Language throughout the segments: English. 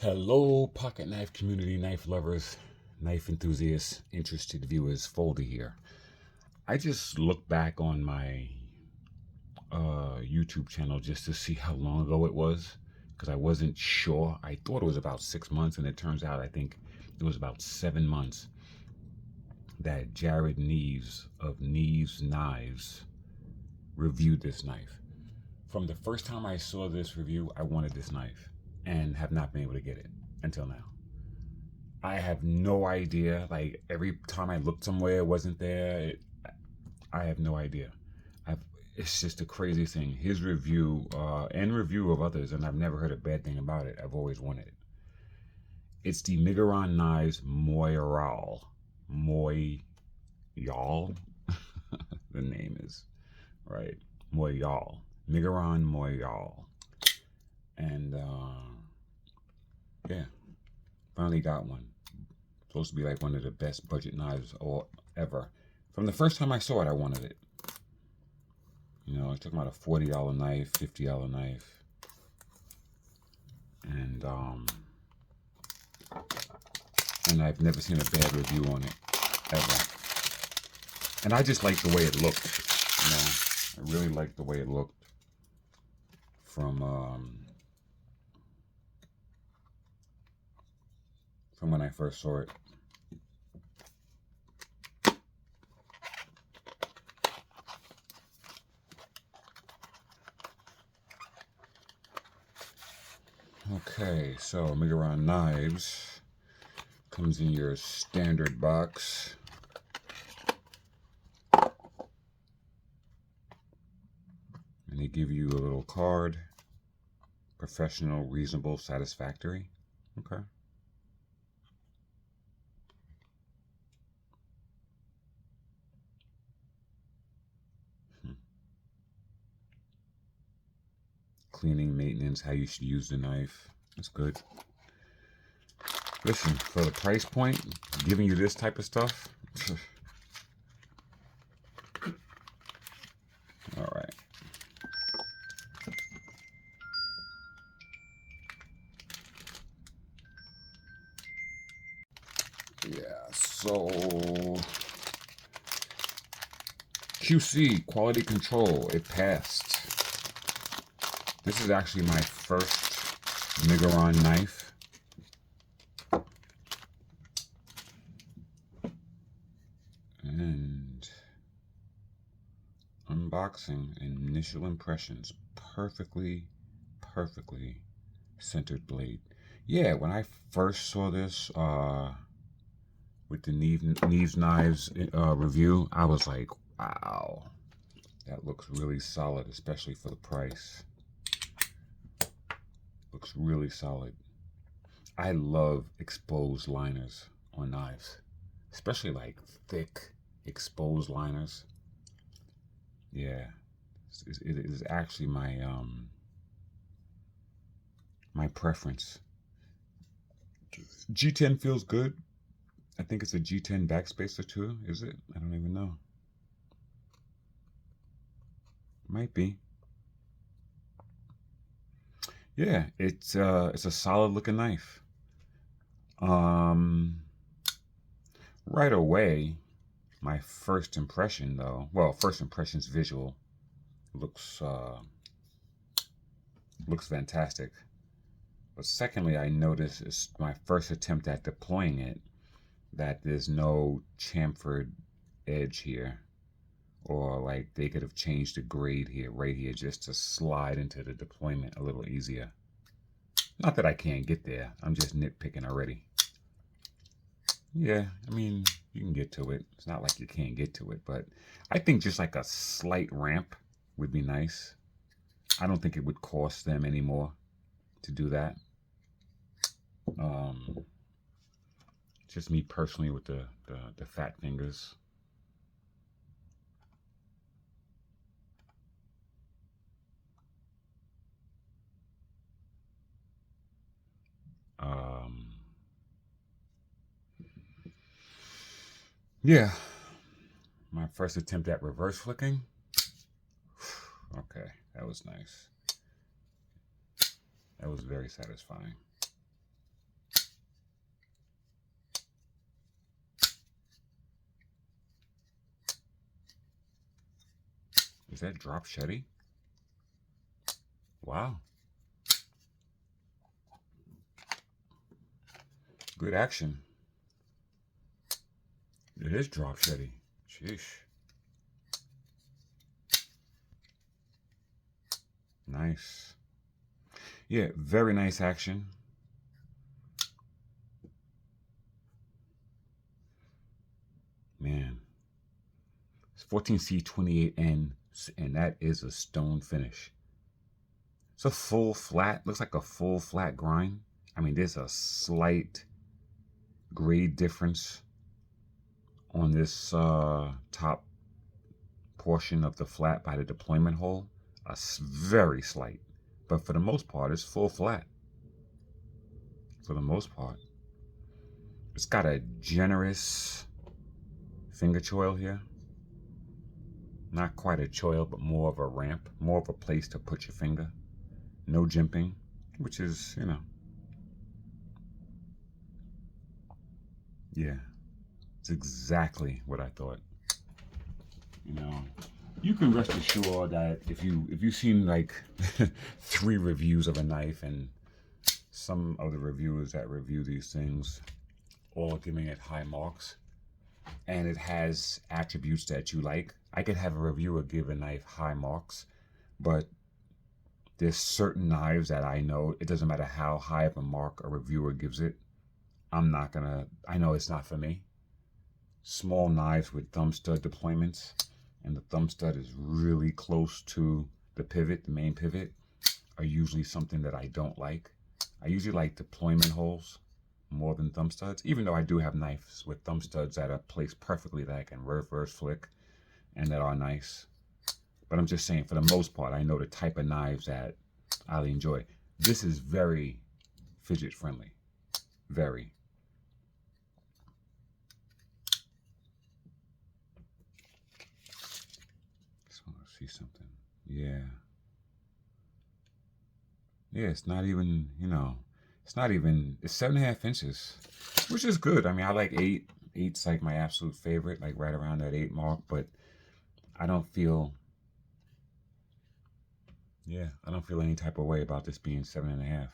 Hello, pocket knife community, knife lovers, knife enthusiasts, interested viewers. Foldy here. I just looked back on my YouTube channel just to see how long ago it was because I wasn't sure. I thought it was about 6 months, and it turns out I think it was about 7 months that Jared Neves of Neves Knives reviewed this knife. From the first time I saw this review, I wanted this knife and have not been able to get it until now. I have no idea. Like every time I looked somewhere, it wasn't there. I have no idea. It's just a crazy thing. His review and review of others, and I've never heard a bad thing about it. I've always wanted it. It's the Miguron Knives Moyarl. Moyarl? The name is, right? Moyarl. Miguron Moyarl. And, yeah, finally got one. Supposed to be like one of the best budget knives ever. From the first time I saw it, I wanted it. You know, it took about a $40 knife, $50 knife. And I've never seen a bad review on it, ever. And I just like the way it looked. You know, I really liked the way it looked from when I first saw it. Okay, so Miguron Knives comes in your standard box. And they give you a little card. Professional, reasonable, satisfactory. Okay. Cleaning, maintenance, how you should use the knife. That's good. Listen, for the price point, giving you this type of stuff. All right. Yeah, so QC, quality control, it passed. This is actually my first Miguron knife. And unboxing and initial impressions. Perfectly centered blade. Yeah, when I first saw this with the Neves Knives review, I was like, wow, that looks really solid, especially for the price. Looks really solid. I love exposed liners on knives, especially like thick exposed liners. Yeah, it is actually my my preference. G10 feels good. I think it's a G10 backspacer too. Is it? I don't even know. Might be. Yeah, it's a solid looking knife. Right away, my first impression though, well, first impression's visual, looks fantastic. But secondly, I noticed it's my first attempt at deploying it that there's no chamfered edge here, or like they could have changed the grade here, right here, just to slide into the deployment a little easier. Not that I can't get there, I'm just nitpicking already. Yeah, I mean, you can get to it. It's not like you can't get to it, but I think just like a slight ramp would be nice. I don't think it would cost them any more to do that. Just me personally with the fat fingers. Yeah, my first attempt at reverse flicking. Okay, that was nice. That was very satisfying. Is that drop shetty? Wow. Good action. It is drop shetty. Sheesh. Nice. Yeah, very nice action. Man. It's 14C28N, and that is a stone finish. It's a full flat, looks like a full flat grind. I mean, there's a slight grade difference on this top portion of the flat by the deployment hole. Very slight, but for the most part, it's full flat. For the most part, it's got a generous finger choil here. Not quite a choil, but more of a ramp, more of a place to put your finger. No jimping, which is, you know, yeah, it's exactly what I thought. You know, you can rest assured that if you've seen like 3 reviews of a knife, and some of the reviewers that review these things all giving it high marks, and it has attributes that you like, I could have a reviewer give a knife high marks, but there's certain knives that I know it doesn't matter how high of a mark a reviewer gives it, I know it's not for me. Small knives with thumb stud deployments, and the thumb stud is really close to the pivot, the main pivot, are usually something that I don't like. I usually like deployment holes more than thumb studs, even though I do have knives with thumb studs that are placed perfectly that I can reverse flick and that are nice. But I'm just saying, for the most part, I know the type of knives that I enjoy. This is very fidget friendly. Very. Just want to see something. Yeah. Yeah, it's not even, it's 7.5 inches, which is good. I mean, I like 8. 8's like my absolute favorite, like right around that 8 mark, but I don't feel any type of way about this being 7.5.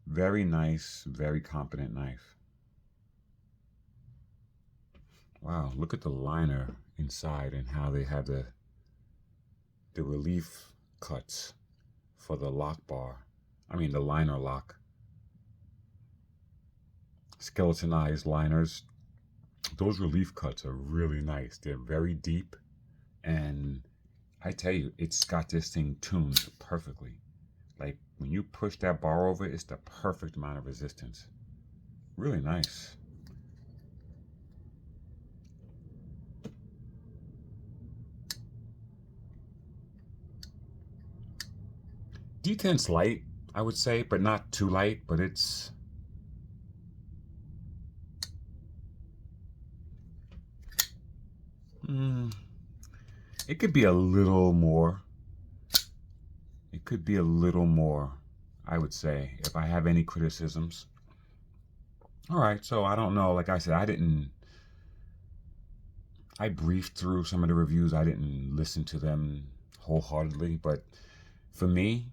Very nice, very competent knife. Wow, look at the liner inside and how they have the relief cuts for the lock bar. I mean, the liner lock. Skeletonized liners. Those relief cuts are really nice. They're very deep, and I tell you, it's got this thing tuned perfectly. Like, when you push that bar over, it's the perfect amount of resistance. Really nice. D10's light, I would say, but not too light, but it's... it could be a little more. It could be a little more, I would say, if I have any criticisms. All right, so I don't know. Like I said, I briefed through some of the reviews. I didn't listen to them wholeheartedly, but for me,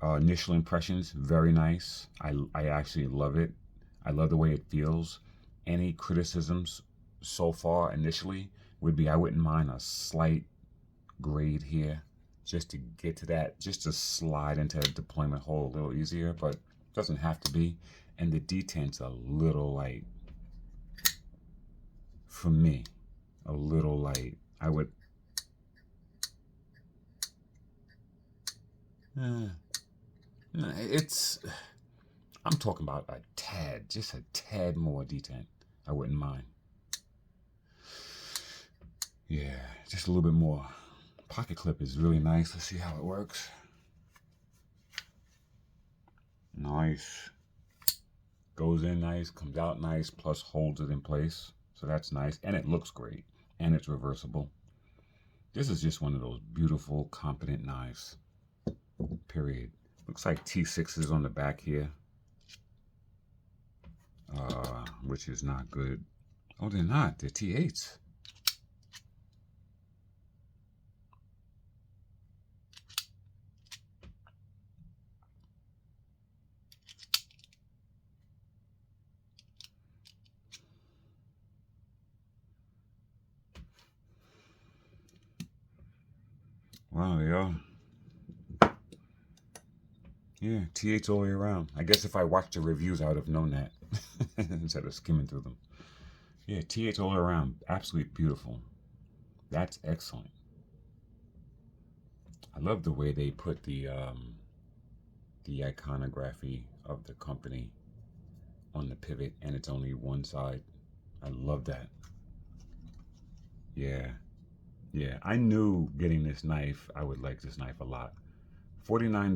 initial impressions, very nice. I actually love it. I love the way it feels. Any criticisms so far initially would be I wouldn't mind a slight grade here just to get to that, just to slide into a deployment hole a little easier, but it doesn't have to be. And the D10's a little light. For me, a little light. I would... it's... I'm talking about a tad, just a tad more D10. I wouldn't mind. Yeah, just a little bit more. Pocket clip is really nice. Let's see how it works. Nice. Goes in nice, comes out nice, plus holds it in place. So that's nice. And it looks great. And it's reversible. This is just one of those beautiful, competent knives. Period. Looks like T6s on the back here. Which is not good. Oh, they're not. They're T8s. Wow, yeah. Yeah, TH all the way around. I guess if I watched the reviews, I would have known that instead of skimming through them. Yeah, TH all the way around. Absolutely beautiful. That's excellent. I love the way they put the iconography of the company on the pivot and it's only one side. I love that. Yeah. Yeah. I knew getting this knife, I would like this knife a lot. $49,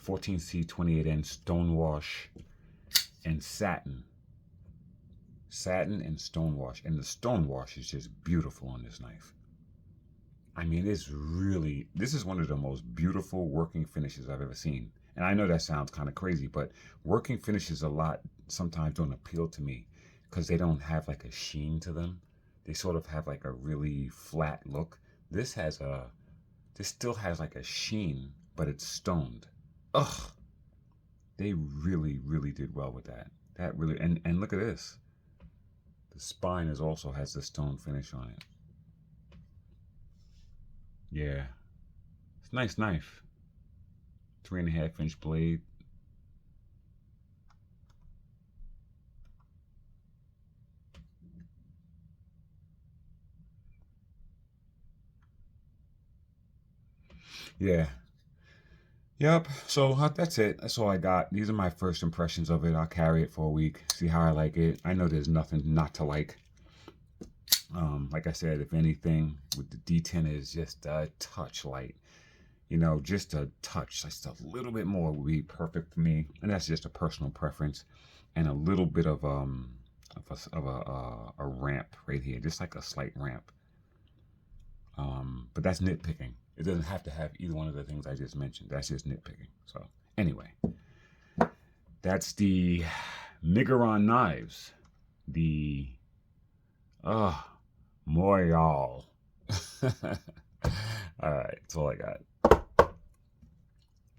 14C 28N stonewash and satin. Satin and stonewash. And the stonewash is just beautiful on this knife. I mean, this is one of the most beautiful working finishes I've ever seen. And I know that sounds kind of crazy, but working finishes a lot sometimes don't appeal to me because they don't have like a sheen to them. They sort of have like a really flat look. This has a, this still has like a sheen, but it's stoned. Ugh, they really, really did well with that. That really, and look at this. The spine is also has the stone finish on it. Yeah, it's a nice knife. 3.5 inch blade. Yeah. Yep. So that's it. That's all I got. These are my first impressions of it. I'll carry it for a week, see how I like it. I know there's nothing not to like. Like I said, if anything, with the D10 is just a touch light. You know, just a touch, just a little bit more would be perfect for me, and that's just a personal preference. And a little bit of a ramp right here, just like a slight ramp. But that's nitpicking. It doesn't have to have either one of the things I just mentioned. That's just nitpicking. So anyway, that's the Miguron knives. The Moyarl. All right, that's all I got.